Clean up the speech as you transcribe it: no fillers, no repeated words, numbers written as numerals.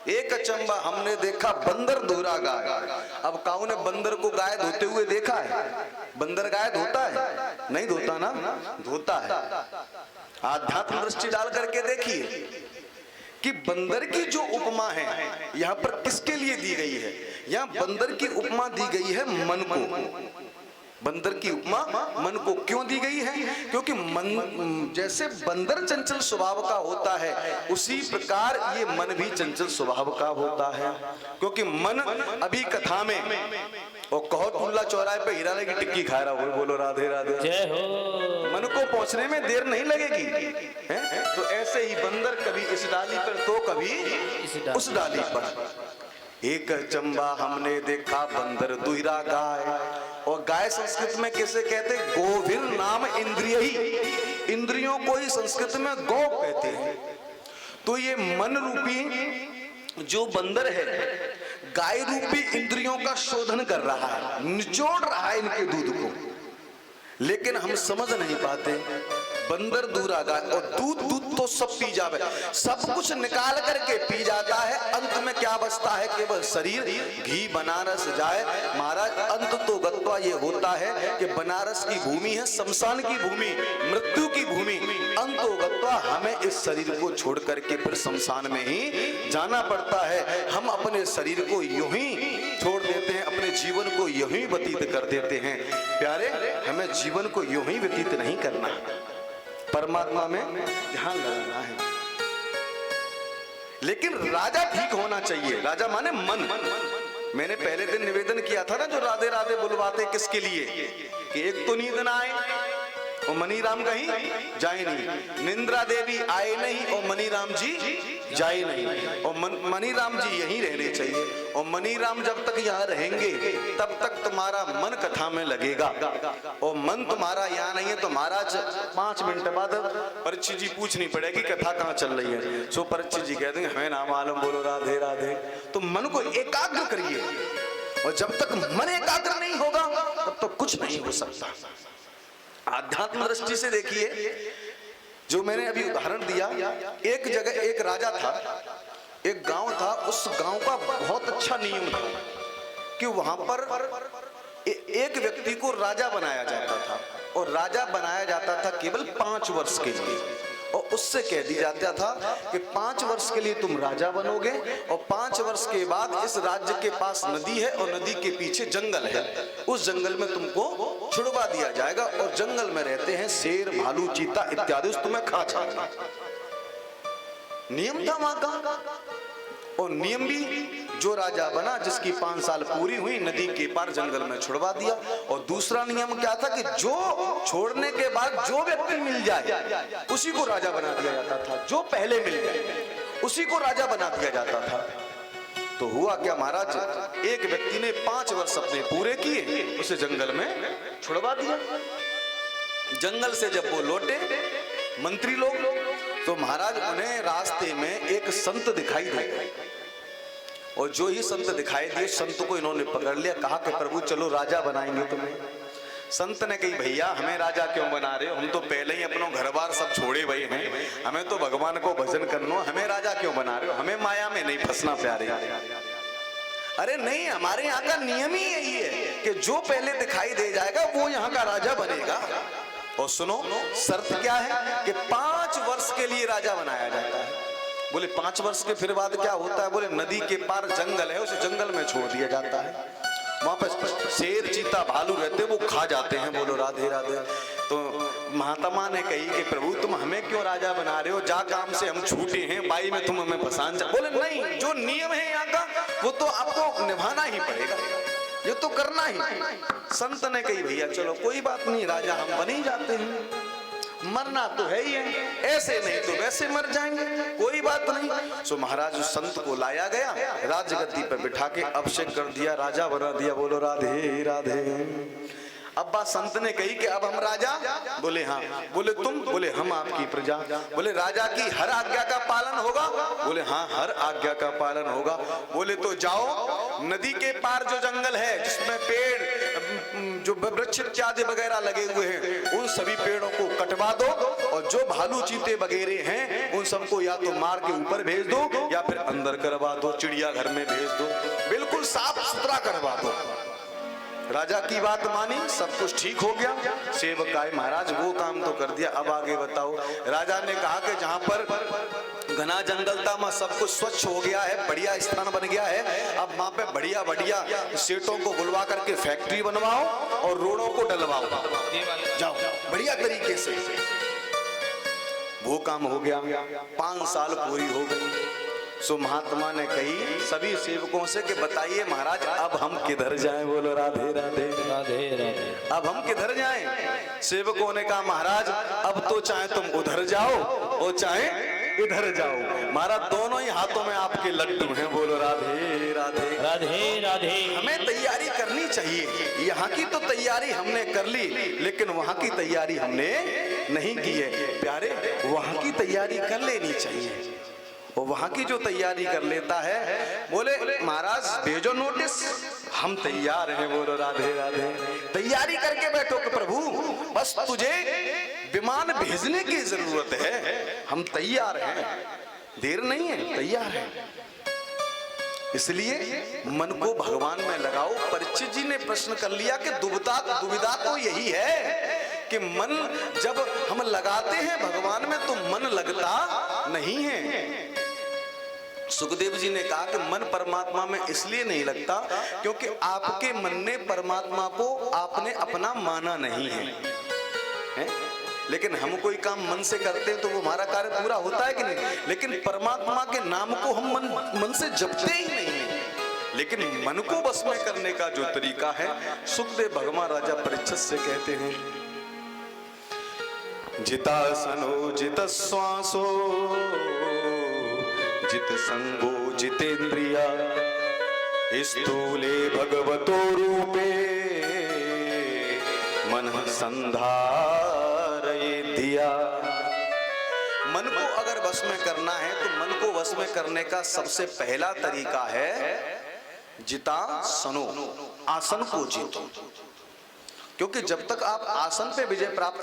एक अचंबा हमने देखा बंदर धोरा गाय। अब काऊ ने बंदर को गाय धोते हुए देखा है? बंदर गाय धोता है? नहीं धोता ना, धोता है। आध्यात्म दृष्टि डाल करके देखिए कि बंदर की जो उपमा है यहाँ पर किसके लिए दी गई है? यहाँ बंदर की उपमा दी गई है मन को। बंदर की उपमा मन को क्यों दी गई है? क्योंकि मन जैसे बंदर चंचल स्वभाव का होता है उसी प्रकार ये मन भी चंचल स्वभाव का होता है। क्योंकि मन अभी कथा में और कहोटुल्ला चौराहे पे हीरा की टिक्की खा रहा हो, बोलो राधे राधे जय हो। मन को पहुंचने में देर नहीं लगेगी है? तो ऐसे ही बंदर कभी इस डाली पर तो कभी उस डाली पर। एक अचंबा हमने देखा बंदर दुहरा गाय। और गाय संस्कृत में कैसे कहते? गोभिर नाम इंद्रिय ही, इंद्रियों को ही संस्कृत में गौ कहते हैं। तो ये मन रूपी जो बंदर है गाय रूपी इंद्रियों का शोधन कर रहा है, निचोड़ रहा है इनके दूध को, लेकिन हम समझ नहीं पाते। बंदर दूरा गाय, और दूध तो सब पी जावे, सब कुछ निकाल करके पी जाता है। अंत में क्या बचता है? केवल शरीर। घी बनारस जाए महाराज, अंत तो गत्वा ये होता है कि बनारस की भूमि है शमशान की भूमि, मृत्यु की भूमि। अंत तो गत्वा हमें इस शरीर को छोड़ करके फिर शमशान में ही जाना पड़ता है। हम अपने शरीर को यूं ही छोड़ देते हैं, अपने जीवन को यूं ही व्यतीत कर देते हैं। प्यारे, हमें जीवन को यूं ही व्यतीत नहीं करना, परमात्मा में ध्यान लगाना है। लेकिन राजा ठीक होना चाहिए। राजा माने मन। मैंने पहले दिन निवेदन किया था ना, जो राधे राधे बुलवाते किसके लिए? कि एक तो नींद ना आए और मनीराम कहीं जाए नहीं, निंद्रा देवी आए नहीं और मनीराम जी जाए नहीं, और मनीराम जी यहीं रहने चाहिए। और मनीराम जब तक यहाँ रहेंगे तब तक तुम्हारा मन कथा में लगेगा। और मन तुम्हारा यहाँ नहीं है तो महाराज 5 मिनट बाद परीक्षित जी पूछनी पड़ेगी कथा कहाँ चल रही है। सो परीक्षित जी कह देंगे हमें ना मालूम, बोलो राधे राधे। तो मन को एकाग्र करिए, और जब तक मन एकाग्र नहीं होगा तब तो कुछ नहीं हो सकता। आध्यात्म दृष्टि से देखिए, जो मैंने अभी उदाहरण दिया, एक जगह एक राजा था, एक गांव था। उस गांव का बहुत अच्छा नियम था कि वहां पर एक व्यक्ति को राजा बनाया जाता था, और राजा बनाया जाता था केवल 5 वर्ष के लिए। और उससे कह दिया जाता था कि 5 वर्ष के लिए तुम राजा बनोगे, और 5 वर्ष के बाद इस राज्य के पास नदी है और नदी के पीछे जंगल है, उस जंगल में तुमको छुड़वा दिया जाएगा। और जंगल में रहते हैं शेर, भालू, चीता इत्यादि, तुम्हें खा जाएगा। नियम था वहां का। और नियम भी, जो राजा बना जिसकी 5 साल पूरी हुई, नदी के पार जंगल में छुड़वा दिया। और दूसरा नियम क्या था कि जो छोड़ने के बाद जो व्यक्ति मिल जाए उसी को राजा बना दिया जाता था। जो पहले मिल जाए उसी को राजा बना दिया जाता था। तो हुआ क्या महाराज, एक व्यक्ति ने 5 वर्ष अपने पूरे किए, उसे जंगल में छुड़वा दिया। जंगल से जब वो लौटे मंत्री लोग, तो महाराज उन्हें रास्ते में एक संत दिखाई दे, और जो ही संत दिखाई दिए, संत को इन्होंने पकड़ लिया। कहा कि प्रभु चलो राजा बनाएंगे तुम्हें। संत ने कही भैया हमें राजा क्यों बना रहे हो, हम तो पहले ही अपनो घर बार सब छोड़े हुए हैं, हमें तो भगवान को भजन करना, हमें राजा क्यों बना रहे हो, हमें माया में नहीं फंसना प्यारे। अरे नहीं, हमारे यहाँ का नियम ही यही है कि जो पहले दिखाई दे जाएगा वो यहाँ का राजा बनेगा। और सुनो, शर्त क्या है कि 5 वर्ष के लिए राजा बनाया जाता है। बोले 5 वर्ष के फिर बाद क्या होता है? बोले नदी के पार जंगल है, उसे जंगल में छोड़ दिया जाता है। वहां पर शेर, चीता, भालू रहते, वो खा जाते हैं। बोलो राधे राधे। तो महात्मा ने कही कि प्रभु तुम हमें क्यों राजा बना रहे हो, जा काम से हम छूटे हैं, बाई में तुम हमें फंसान। बोले नहीं, जो नियम है यहाँ का वो तो आपको निभाना ही पड़ेगा, ये तो करना ही। संत ने कही भैया चलो कोई बात नहीं, राजा हम बन ही जाते हैं, मरना तो है ही है, ऐसे नहीं तो वैसे मर जाएंगे, कोई बात नहीं। सो महाराज उस संत को लाया गया, राजगद्दी पर बिठा के अभिषेक कर दिया, राजा बना दिया। बोलो राधे राधे। अब बात संत ने कही कि अब हम राजा, बोले हाँ। बोले तुम, बोले हम आपकी प्रजा। बोले राजा की हर आज्ञा का पालन होगा, बोले हाँ हर आज्ञा का पालन होगा। बोले तो जाओ नदी के पार जो जंगल है जिसमें पेड़ जो वृक्ष इत्यादि वगैरह लगे हुए हैं उन सभी पेड़ों को कटवा दो और जो भालू चीते वगैरह हैं उन सबको या तो मार के ऊपर भेज दो या फिर अंदर करवा दो, चिड़ियाघर में भेज दो, बिल्कुल साफ सुथरा करवा दो। राजा की बात मानी, सब कुछ ठीक हो गया। सेवक आए, महाराज वो काम तो कर दिया, अब आगे बताओ। राजा ने कहा कि जहां पर घना जंगल था वहां सब कुछ स्वच्छ हो गया है, बढ़िया स्थान बन गया है, अब वहां पे बढ़िया बढ़िया सेठों को बुलवा करके फैक्ट्री बनवाओ और रोडों को डलवाओ, जाओ बढ़िया तरीके से। वो काम हो गया। 5 साल पूरी हो गई। सो महात्मा ने कही सभी सेवकों से कि बताइए महाराज अब हम किधर जाएं। बोलो राधे राधे राधे राधे। अब हम किधर जाएं? सेवकों ने कहा महाराज अब तो चाहे तुम उधर जाओ और चाहे इधर जाओ, महाराज दोनों ही हाथों में आपके लड्डू हैं। बोलो राधे राधे राधे राधे। हमें तैयारी करनी चाहिए। यहाँ की तो तैयारी हमने कर ली लेकिन वहाँ की तैयारी हमने नहीं की है। प्यारे वहाँ की तैयारी कर लेनी चाहिए। वो वहां की जो तैयारी कर लेता है, बोले महाराज भेजो नोटिस, हम तैयार हैं। बोलो राधे राधे। तैयारी करके बैठो कि प्रभु बस तुझे विमान भेजने की जरूरत है, हम तैयार हैं, देर नहीं है, तैयार है। इसलिए मन को भगवान में लगाओ। परीक्षित जी ने प्रश्न कर लिया कि दुविधा तो यही है कि मन जब हम लगाते हैं भगवान में तो मन लगता नहीं है। सुखदेव जी ने कहा कि मन परमात्मा में इसलिए नहीं लगता क्योंकि आपके मन ने परमात्मा को आपने अपना माना नहीं है? लेकिन हम कोई काम मन से करते हैं तो वो हमारा कार्य पूरा होता है कि नहीं? लेकिन परमात्मा के नाम को हम मन से जपते ही नहीं है। लेकिन मन को बस में करने का जो तरीका है, सुखदेव भगवान राजा परीक्षित से कहते हैं, जितासनो जित श्वासो जित संगो जितेंद्रिया स्थूले भगवतो रूपे मन संधारये दिया। मन को अगर वश में करना है तो मन को वश में करने का सबसे पहला तरीका है जितासनो, आसन को जीतो। क्योंकि जब तक आप आसन पे विजय प्राप्त